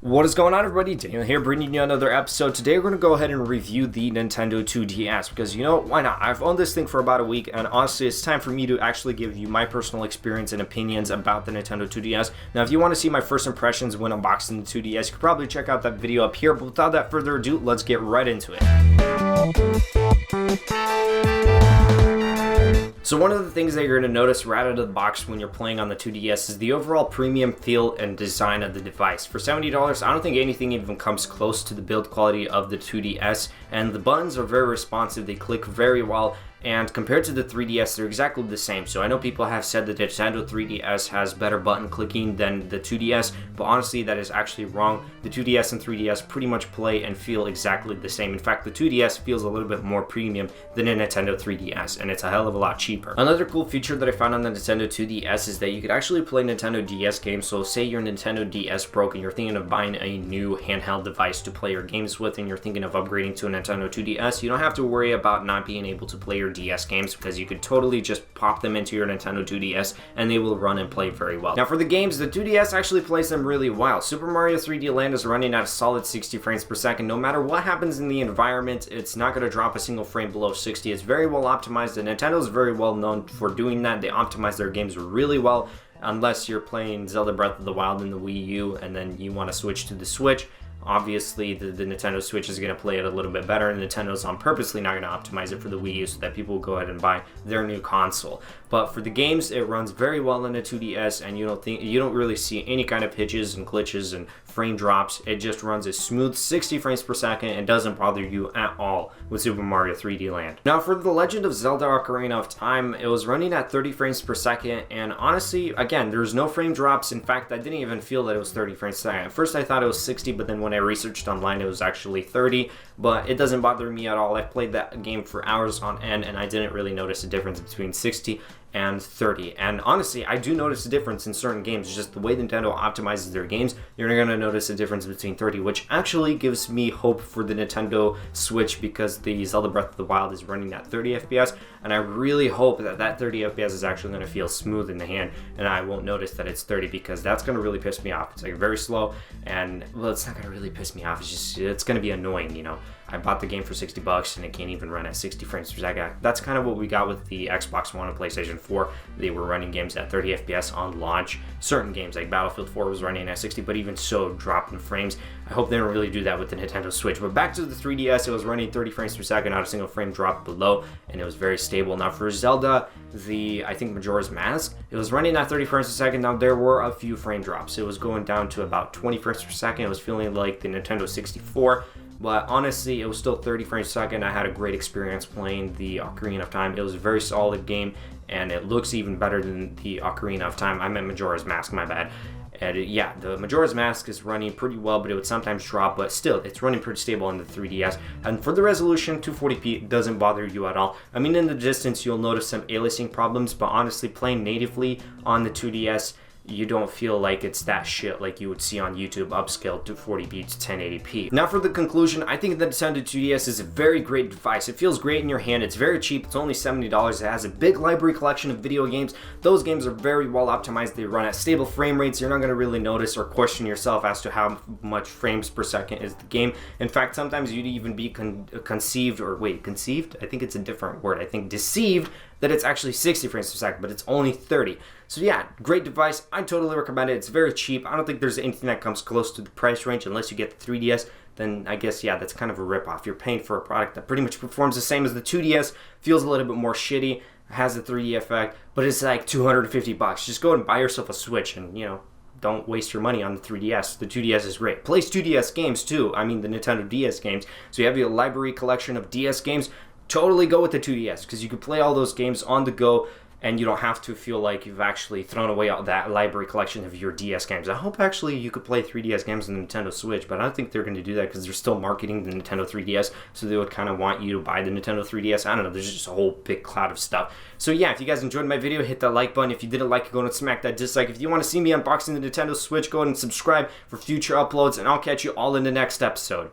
What is going on, everybody? Daniel here, bringing you another episode. Today we're going to go ahead and review the Nintendo 2DS because, you know, why not? I've owned this thing for about a week, and honestly, it's time for me to actually give you my personal experience and opinions about the Nintendo 2DS. Now, if you want to see my first impressions when unboxing the 2DS, you could probably check out that video up here, but without that further ado, let's get right into it. So one of the things that you're going to notice right out of the box when you're playing on the 2DS is the overall premium feel and design of the device. For $70, I don't think anything even comes close to the build quality of the 2DS, and the buttons are very responsive, they click very well, and compared to the 3DS, they're exactly the same. So I know people have said that the Nintendo 3DS has better button clicking than the 2DS, but honestly, that is actually wrong. The 2DS and 3DS pretty much play and feel exactly the same. In fact, the 2DS feels a little bit more premium than a Nintendo 3DS, and it's a hell of a lot cheaper. Another cool feature that I found on the Nintendo 2DS is that you could actually play Nintendo DS games. So say your Nintendo DS broke and you're thinking of buying a new handheld device to play your games with, and you're thinking of upgrading to a Nintendo 2DS, you don't have to worry about not being able to play your DS games because you could totally just pop them into your Nintendo 2DS and they will run and play very well. Now for the games, the 2DS actually plays them really well. Super Mario 3D Land is running at a solid 60 frames per second. No matter what happens in the environment, it's not going to drop a single frame below 60. It's very well optimized, and Nintendo is very well known for doing that. They optimize their games really well, unless you're playing Zelda Breath of the Wild in the Wii U and then you want to switch to the Switch. Obviously, the Nintendo Switch is going to play it a little bit better, and Nintendo's on purposely not going to optimize it for the Wii U so that people will go ahead and buy their new console. But for the games, it runs very well in the 2DS, and you don't really see any kind of hitches and glitches and frame drops. It just runs a smooth 60 frames per second and doesn't bother you at all with Super Mario 3D Land. Now, for The Legend of Zelda Ocarina of Time, it was running at 30 frames per second, and honestly, again, there's no frame drops. In fact, I didn't even feel that it was 30 frames per second. At first, I thought it was 60, but then when I researched online, it was actually 30, but it doesn't bother me at all. I've played that game for hours on end, and I didn't really notice a difference between 60 and 30. And honestly, I do notice a difference in certain games. It's just the way Nintendo optimizes their games, you're going to notice a difference between 30, which actually gives me hope for the Nintendo Switch because the Zelda Breath of the Wild is running at 30 FPS, and I really hope that that 30 FPS is actually going to feel smooth in the hand, and I won't notice that it's 30 because that's going to really piss me off. It's like very slow, and well, it's not going to really piss me off. It's going to be annoying, you know. I bought the game for $60 and it can't even run at 60 frames per second. That's kind of what we got with the Xbox One and PlayStation 4. They were running games at 30 FPS on launch. Certain games like Battlefield 4 was running at 60, but even so, dropped in frames. I hope they don't really do that with the Nintendo Switch. But back to the 3DS, it was running 30 frames per second, not a single frame drop below, and it was very stable. Now for Zelda, I think Majora's Mask, it was running at 30 frames per second. Now there were a few frame drops. It was going down to about 20 frames per second. It was feeling like the Nintendo 64. But honestly, it was still 30 frames per second. I had a great experience playing the Ocarina of Time. It was a very solid game, and it looks even better than the Ocarina of Time. I meant Majora's Mask, my bad. And yeah, the Majora's Mask is running pretty well, but it would sometimes drop, but still, it's running pretty stable on the 3DS. And for the resolution, 240p doesn't bother you at all. I mean, in the distance, you'll notice some aliasing problems, but honestly, playing natively on the 2DS, you don't feel like it's that shit like you would see on YouTube upscaled to 40p to 1080p. Now for the conclusion, I think the Nintendo 2DS is a very great device. It feels great in your hand. It's very cheap. It's only $70. It has a big library collection of video games. Those games are very well optimized. They run at stable frame rates. You're not going to really notice or question yourself as to how much frames per second is the game. In fact, sometimes you'd even be conceived. I think it's a different word. I think deceived that it's actually 60 frames per second, but it's only 30. So yeah, great device. I totally recommend it. It's very cheap. I don't think there's anything that comes close to the price range unless you get the 3DS. Then I guess, yeah, that's kind of a ripoff. You're paying for a product that pretty much performs the same as the 2DS, feels a little bit more shitty, has the 3D effect, but it's like $250. Just go and buy yourself a Switch and, you know, don't waste your money on the 3DS. The 2DS is great. Plays 2DS games too. I mean, the Nintendo DS games. So you have your library collection of DS games. Totally go with the 2DS because you can play all those games on the go, and you don't have to feel like you've actually thrown away all that library collection of your DS games. I hope actually you could play 3DS games on the Nintendo Switch, but I don't think they're going to do that because they're still marketing the Nintendo 3DS, so they would kind of want you to buy the Nintendo 3DS. I don't know, there's just a whole big cloud of stuff. So yeah, if you guys enjoyed my video, hit that like button. If you didn't like it, go and smack that dislike. If you want to see me unboxing the Nintendo Switch, go ahead and subscribe for future uploads, and I'll catch you all in the next episode.